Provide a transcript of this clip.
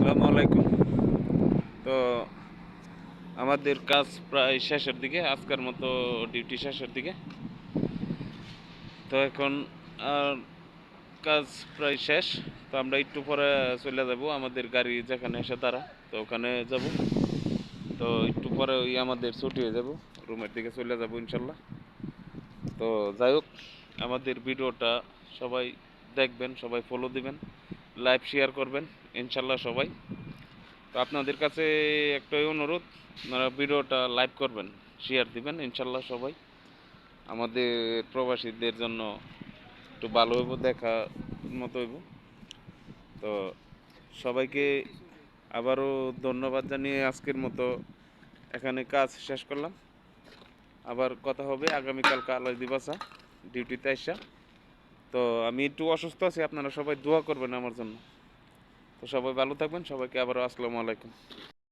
আসসালামু আলাইকুম। তো আমাদের কাজ প্রায় শেষের দিকে, আজকের মতো ডিউটি শেষের দিকে। তো এখন আর কাজ প্রায় শেষ। তো আমরা একটু পরে চলে যাব, আমাদের গাড়ি যেখানে এসে দাঁড়া, তো ওখানে যাব। তো একটু পরে ওই আমাদের ছুটি হয়ে যাব, রুমের দিকে চলে যাব ইনশাল্লাহ। তো যাই হোক, আমাদের ভিডিওটা সবাই দেখবেন, সবাই ফলো দিবেন, লাইভ শেয়ার করবেন ইনশাল্লাহ সবাই। তো আপনাদের কাছে একটাই অনুরোধ, আপনারা ভিডিওটা লাইভ করবেন, শেয়ার দিবেন ইনশাল্লাহ সবাই। আমাদের প্রবাসীদের জন্য একটু ভালো হইব, দেখা মতো হইব। তো সবাইকে আবারও ধন্যবাদ জানিয়ে আজকের মতো এখানে কাজ শেষ করলাম। আবার কথা হবে আগামীকালকে আলাই দিবাসা ডিউটিতে আইসা। তো আমি একটু অসুস্থ আছি, আপনারা সবাই দোয়া করবেন আমার জন্য। তো সবাই ভালো থাকবেন, সবাইকে আবারও আসসালামু আলাইকুম।